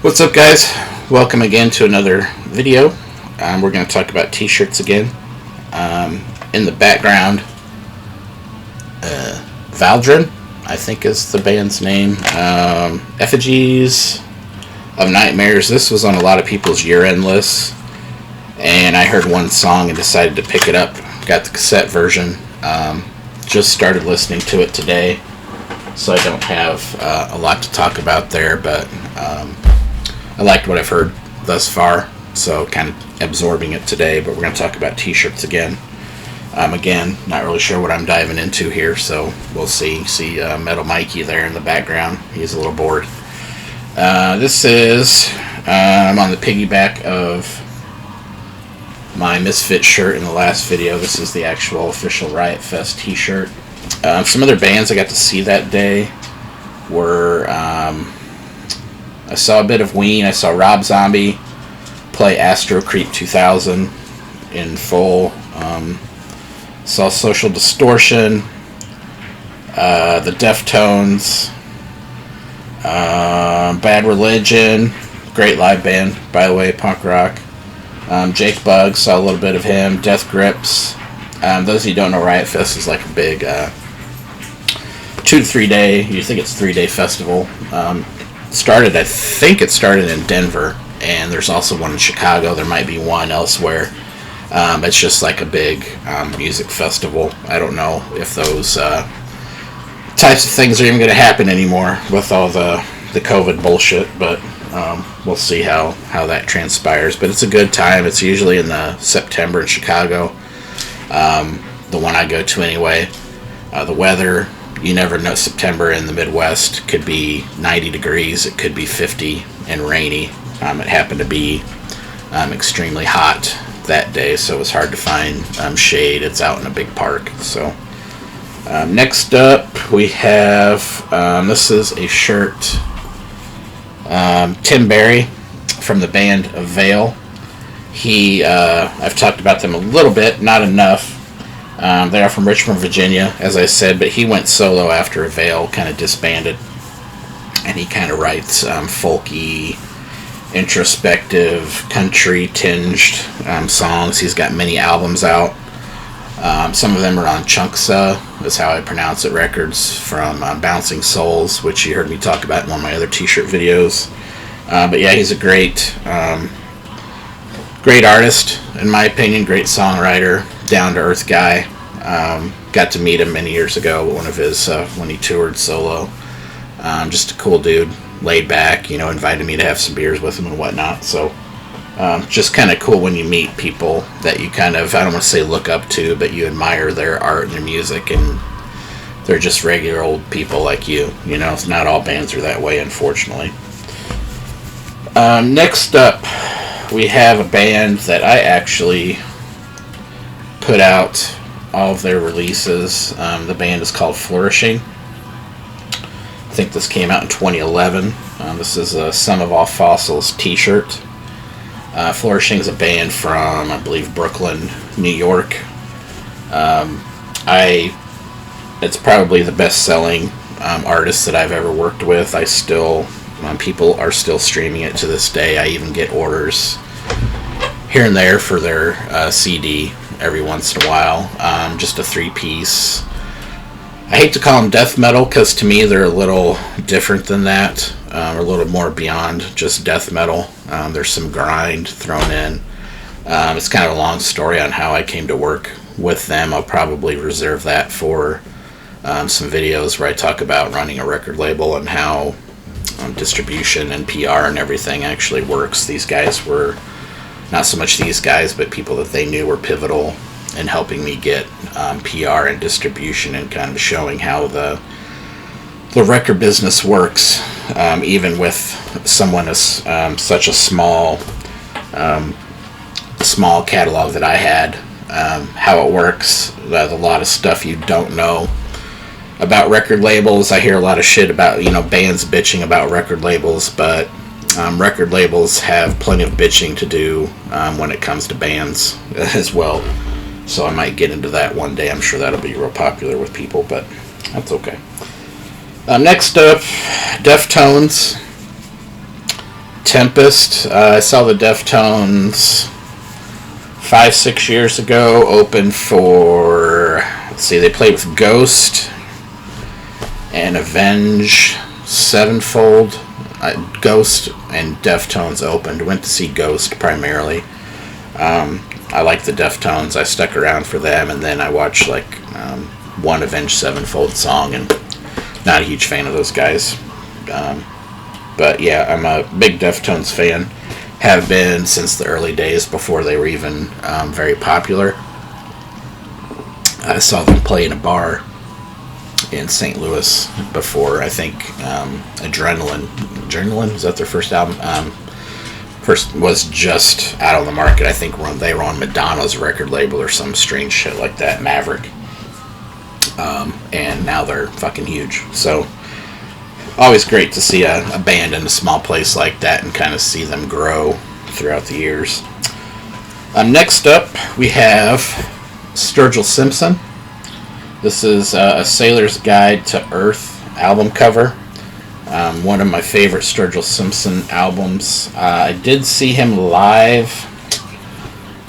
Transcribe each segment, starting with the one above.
What's up, guys? Welcome again to another video. We're going to talk about t-shirts again. In the background, Valdrin, I think is the band's name. Effigies of Nightmares. This was on a lot of people's year-end lists, and I heard one song and decided to pick it up. Got the cassette version. Just started listening to it today, so I don't have a lot to talk about there, but I liked what I've heard thus far, so kind of absorbing it today. But we're going to talk about t-shirts again. Again, not really sure what I'm diving into here, so we'll see. See Metal Mikey there in the background. He's a little bored. This is, I'm on the piggyback of my Misfit shirt in the last video. This is the actual official Riot Fest t-shirt. Some other bands I got to see that day were, I saw a bit of Ween. I saw Rob Zombie play Astro Creep 2000 in full. Saw Social Distortion, the Deftones, Bad Religion, great live band, by the way, punk rock. Jake Bugg, saw a little bit of him. Death Grips. Those of you who don't know, Riot Fest is like a big 2 to 3 day, you think it's 3 day festival. I think it started in Denver, and there's also one in Chicago. There might be one elsewhere. It's just like a big music festival. I don't know if those types of things are even going to happen anymore with all the COVID bullshit, but we'll see how that transpires. But it's a good time. It's usually in the September in Chicago, the one I go to anyway. The weather, you never know. September in the Midwest could be 90 degrees. It could be 50 and rainy. It happened to be extremely hot that day, so it was hard to find shade. It's out in a big park. So next up we have, this is a shirt, Tim Barry from the band Veil. I've talked about them a little bit, not enough. They are from Richmond, Virginia, as I said, but he went solo after Veil kind of disbanded, and he kind of writes folky, introspective, country-tinged songs. He's got many albums out. Some of them are on Chunksa, is how I pronounce it, records from Bouncing Souls, which you heard me talk about in one of my other t-shirt videos. But yeah, he's a great artist, in my opinion, great songwriter, down-to-earth guy. Got to meet him many years ago at one of his, when he toured solo. Just a cool dude, laid back, invited me to have some beers with him and whatnot. So just kind of cool when you meet people that you kind of, I don't want to say look up to, but you admire their art and their music, and they're just regular old people like you. Not all bands are that way, unfortunately. Next up, we have a band that I actually put out all of their releases. The band is called Flourishing. I think this came out in 2011. This is a Son of All Fossils t-shirt. Flourishing is a band from, I believe, Brooklyn, New York. It's probably the best-selling artist that I've ever worked with. People are still streaming it to this day. I even get orders here and there for their CD every once in a while. Just a 3-piece. I hate to call them death metal, because to me they're a little different than that, a little more beyond just death metal. There's some grind thrown in. It's kind of a long story on how I came to work with them. I'll probably reserve that for some videos where I talk about running a record label and how distribution and PR and everything actually works. These guys were, not so much these guys, but people that they knew were pivotal in helping me get PR and distribution, and kind of showing how the record business works, even with someone as such a small catalog that I had, how it works. There's a lot of stuff you don't know about record labels. I hear a lot of shit about bands bitching about record labels, but record labels have plenty of bitching to do when it comes to bands as well. So I might get into that one day. I'm sure that'll be real popular with people, but that's okay. Next up, Deftones. Tempest. I saw the Deftones 5-6 years ago. Open for, let's see, they played with Ghost and Avenged Sevenfold. Ghost and Deftones opened. Went to see Ghost primarily. I like the Deftones. I stuck around for them, and then I watched like one Avenged Sevenfold song, and not a huge fan of those guys. But yeah, I'm a big Deftones fan. Have been since the early days before they were even very popular. I saw them play in a bar in St. Louis before, I think, Adrenaline, is that their first album? First was just out on the market. I think they were on Madonna's record label or some strange shit like that, Maverick. And now they're fucking huge. So, always great to see a band in a small place like that and kind of see them grow throughout the years. Next up, we have Sturgill Simpson. This is a Sailor's Guide to Earth album cover. One of my favorite Sturgill Simpson albums. I did see him live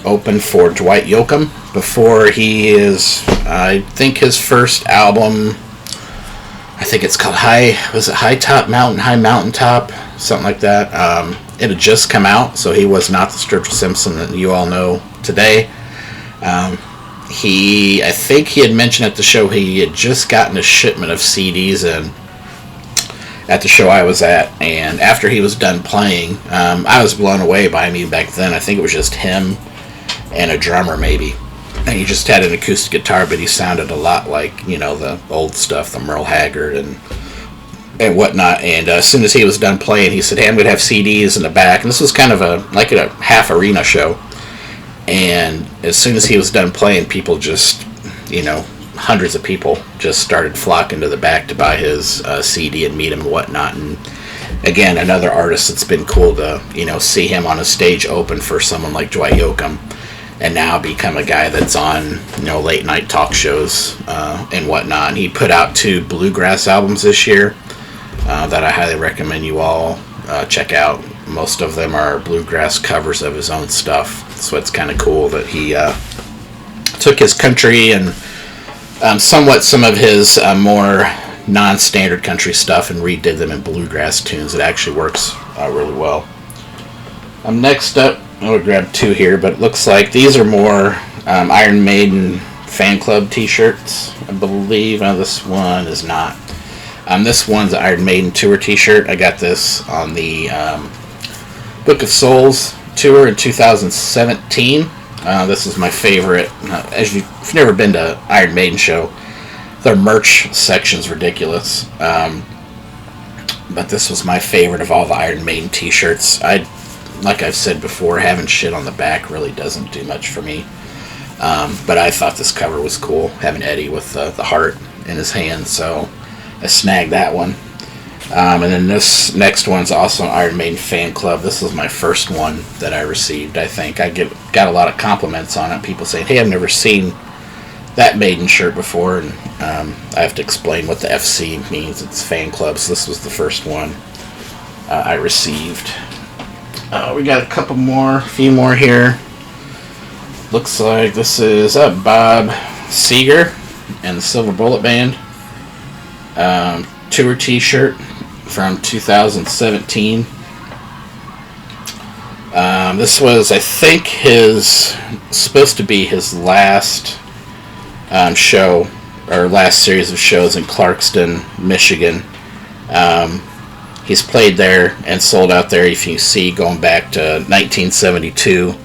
open for Dwight Yoakam before I think his first album, I think it's called High Top Mountain, High Mountaintop, something like that. It had just come out, so he was not the Sturgill Simpson that you all know today. I think he had mentioned at the show he had just gotten a shipment of CDs in at the show I was at, and after he was done playing, I was blown away by him. Even back then, I think it was just him and a drummer maybe, and he just had an acoustic guitar, but he sounded a lot like, the old stuff, the Merle Haggard and whatnot. And as soon as he was done playing, he said, "Hey, I'm going to have CDs in the back." And this was kind of a half arena show. And as soon as he was done playing, people just, hundreds of people just started flocking to the back to buy his CD and meet him and whatnot. And again, another artist that's been cool to, see him on a stage open for someone like Dwight Yoakam, and now become a guy that's on, late night talk shows and whatnot. And he put out 2 bluegrass albums this year that I highly recommend you all check out. Most of them are bluegrass covers of his own stuff, so it's kind of cool that he took his country and somewhat some of his more non-standard country stuff and redid them in bluegrass tunes. It actually works really well. Next up, I'm going to grab 2 here, but it looks like these are more Iron Maiden fan club t-shirts, I believe. This one is not. This one's an Iron Maiden tour t-shirt. I got this on the Book of Souls tour in 2017. This is my favorite. If you've never been to Iron Maiden show, their merch section's ridiculous. But this was my favorite of all the Iron Maiden t-shirts. Like I've said before, having shit on the back really doesn't do much for me. But I thought this cover was cool, having Eddie with the heart in his hand, so I snagged that one. And then this next one's also an Iron Maiden fan club. This was my first one that I received, I think. I got a lot of compliments on it. People saying, "Hey, I've never seen that Maiden shirt before." And I have to explain what the FC means. It's fan club, so this was the first one I received. We got a few more here. Looks like this is Bob Seger and the Silver Bullet Band. Tour t-shirt from 2017. This was, I think, supposed to be his last show, or last series of shows in Clarkston, Michigan. He's played there and sold out there. If you see, going back to 1972,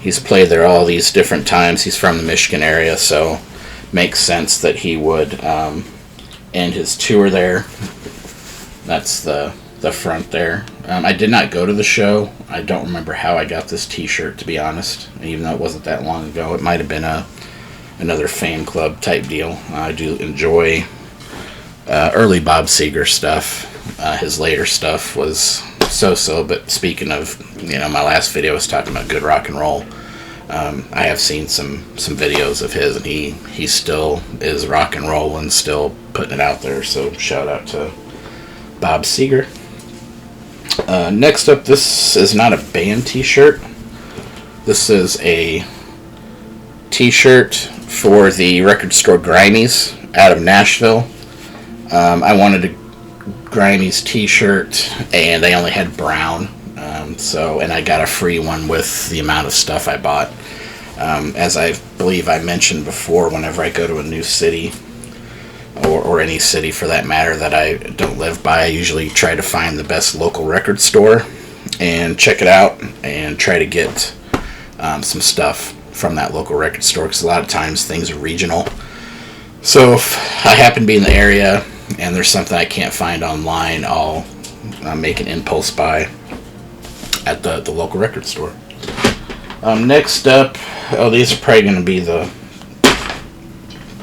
he's played there all these different times. He's from the Michigan area, so makes sense that he would end his tour there. That's the front there. I did not go to the show. I don't remember how I got this t-shirt, to be honest, even though it wasn't that long ago. It might have been another fan club type deal. I do enjoy early Bob Seger stuff. His later stuff was so-so, but speaking of, my last video was talking about good rock and roll. I have seen some videos of his, and he still is rock and roll and still putting it out there, so shout out to Bob Seger. Next up, this is not a band t-shirt. This is a t-shirt for the record store Grimey's out of Nashville. I wanted a Grimey's t-shirt, and they only had brown. And I got a free one with the amount of stuff I bought. As I believe I mentioned before, whenever I go to a new city, or any city for that matter that I don't live by, I usually try to find the best local record store and check it out and try to get some stuff from that local record store, because a lot of times things are regional. So if I happen to be in the area and there's something I can't find online, I'll make an impulse buy at the local record store. Next up, these are probably going to be the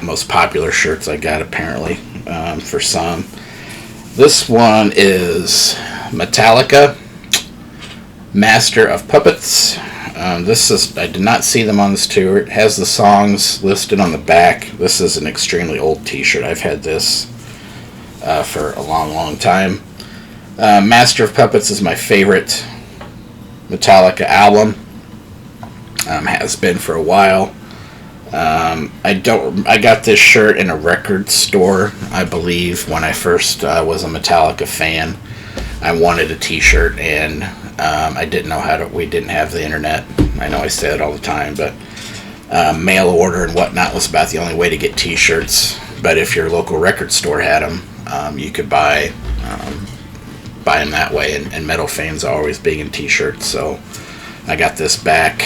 most popular shirts I got, apparently, for some. This one is Metallica, Master of Puppets. I did not see them on this tour. It has the songs listed on the back. This is an extremely old t-shirt. I've had this for a long time. Master of Puppets is my favorite Metallica album. Has been for a while. I got this shirt in a record store, I believe, when I first was a Metallica fan. I wanted a t-shirt, and I didn't know how to. We didn't have the internet. I know I say it all the time, but mail order and whatnot was about the only way to get t-shirts. But if your local record store had them, you could buy them that way. And metal fans are always big in t-shirts, so I got this back.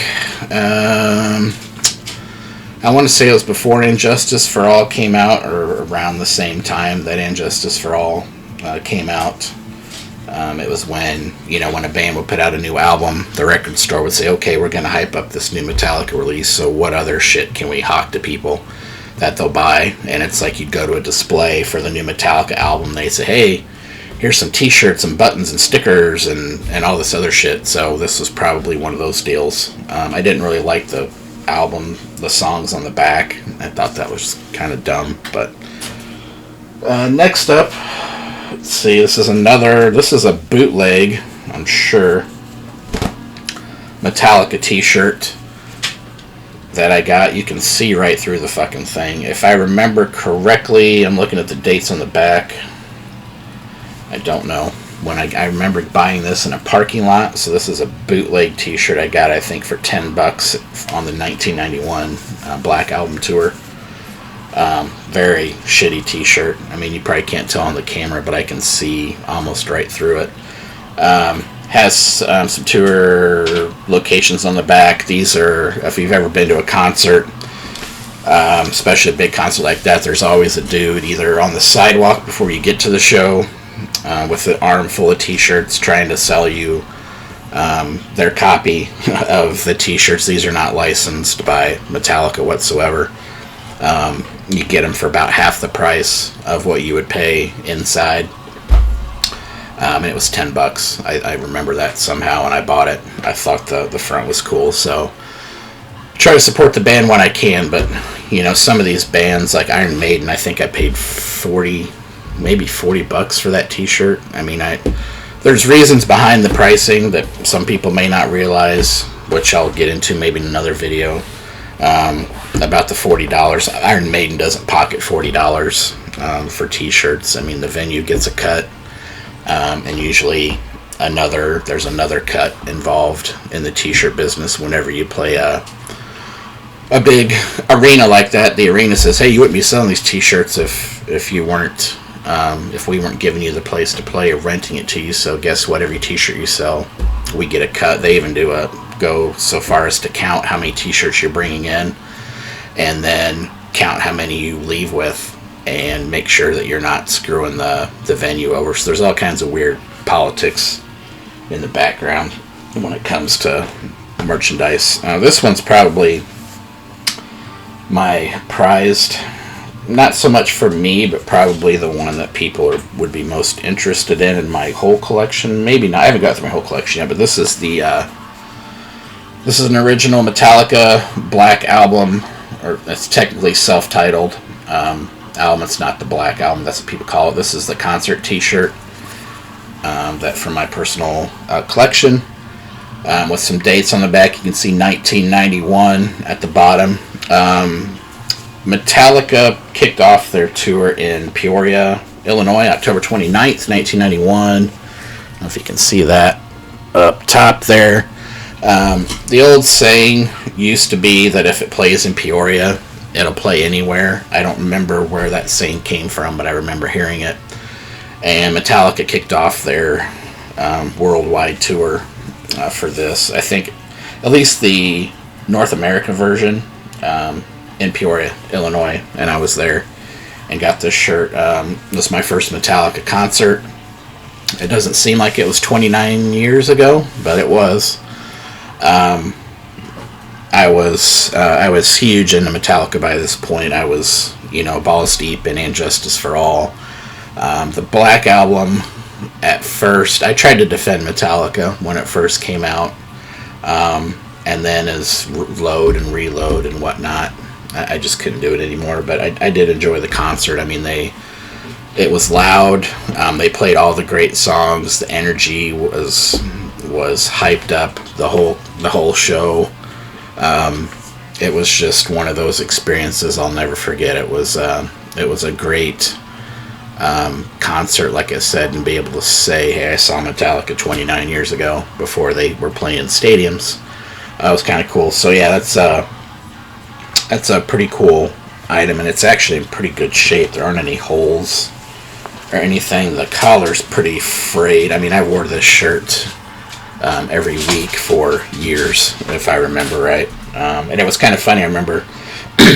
I want to say it was before Injustice for All came out, or around the same time that Injustice for All came out. It was when a band would put out a new album, the record store would say, okay, we're going to hype up this new Metallica release, so what other shit can we hawk to people that they'll buy? And it's like you'd go to a display for the new Metallica album, they'd say, hey, here's some t-shirts and buttons and stickers and all this other shit. So this was probably one of those deals. I didn't really like the album, the songs on the back. I thought that was kind of dumb. But next up, let's see, this is a bootleg, I'm sure, Metallica t-shirt that I got. You can see right through the fucking thing. If I remember correctly, I'm looking at the dates on the back. I don't know. When I remember buying this in a parking lot, so this is a bootleg t-shirt I got, I think, for $10 on the 1991 Black Album tour. Very shitty t-shirt. I mean, you probably can't tell on the camera, but I can see almost right through it. Has some tour locations on the back. These are, if you've ever been to a concert, especially a big concert like that, there's always a dude either on the sidewalk before you get to the show, with an arm full of t-shirts trying to sell you their copy of the t-shirts. These are not licensed by Metallica whatsoever. You get them for about half the price of what you would pay inside. And it was $10. I remember that somehow, and I bought it. I thought the front was cool, so try to support the band when I can. But some of these bands like Iron Maiden, I think I paid maybe $40 for that t-shirt. I mean, there's reasons behind the pricing that some people may not realize, which I'll get into maybe in another video, about the $40. Iron Maiden doesn't pocket $40 for t-shirts. I mean, the venue gets a cut, and usually there's another cut involved in the t-shirt business whenever you play a big arena like that. The arena says, hey, you wouldn't be selling these t-shirts if you weren't if we weren't giving you the place to play or renting it to you. So guess what? Every t-shirt you sell, we get a cut. They even go so far as to count how many t-shirts you're bringing in, and then count how many you leave with, and make sure that you're not screwing the venue over. So there's all kinds of weird politics in the background when it comes to merchandise. This one's probably my prized, not so much for me, but probably the one that people would be most interested in my whole collection. Maybe not. I haven't got through my whole collection yet, but this is this is an original Metallica Black Album, or it's technically self-titled album. It's not the Black Album. That's what people call it. This is the concert t-shirt. that from my personal collection. With some dates on the back. You can see 1991 at the bottom. Metallica kicked off their tour in Peoria, Illinois, October 29th, 1991. I don't know if you can see that up top there. The old saying used to be that if it plays in Peoria, it'll play anywhere. I don't remember where that saying came from, but I remember hearing it. And Metallica kicked off their worldwide tour for this. I think at least the North America version in Peoria, Illinois, and I was there and got this shirt. This was my first Metallica concert. It doesn't seem like it was 29 years ago, but it was. I was huge into Metallica by this point. I was, balls deep in And Justice for All. The Black Album, at first, I tried to defend Metallica when it first came out, and then as load and reload and whatnot, I just couldn't do it anymore. But I did enjoy the concert. I mean, it was loud. They played all the great songs. The energy was hyped up. The whole show. It was just one of those experiences I'll never forget. It was a great concert, like I said, and be able to say, hey, I saw Metallica 29 years ago before they were playing in stadiums. It was kind of cool. So yeah, that's a pretty cool item, and it's actually in pretty good shape. There aren't any holes or anything. The collar's pretty frayed. I mean, I wore this shirt every week for years, if I remember right. And it was kind of funny. I remember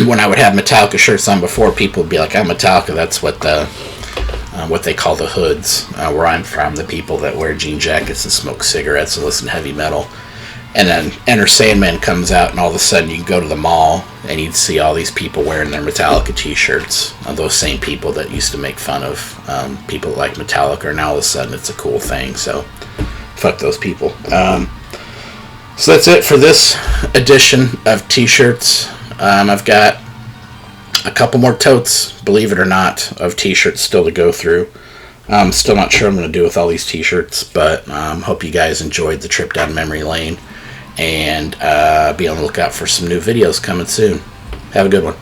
when I would have Metallica shirts on before, people would be like, "I'm Metallica." That's what they call the hoods, where I'm from. The people that wear jean jackets and smoke cigarettes and listen to heavy metal. And then Enter Sandman comes out, and all of a sudden you go to the mall and you'd see all these people wearing their Metallica t-shirts. Those same people that used to make fun of people that like Metallica, now all of a sudden it's a cool thing. So fuck those people. So that's it for this edition of t-shirts. I've got a couple more totes, believe it or not, of t-shirts still to go through. I'm still not sure what I'm going to do with all these t-shirts, but hope you guys enjoyed the trip down memory lane, and be on the lookout for some new videos coming soon. Have a good one.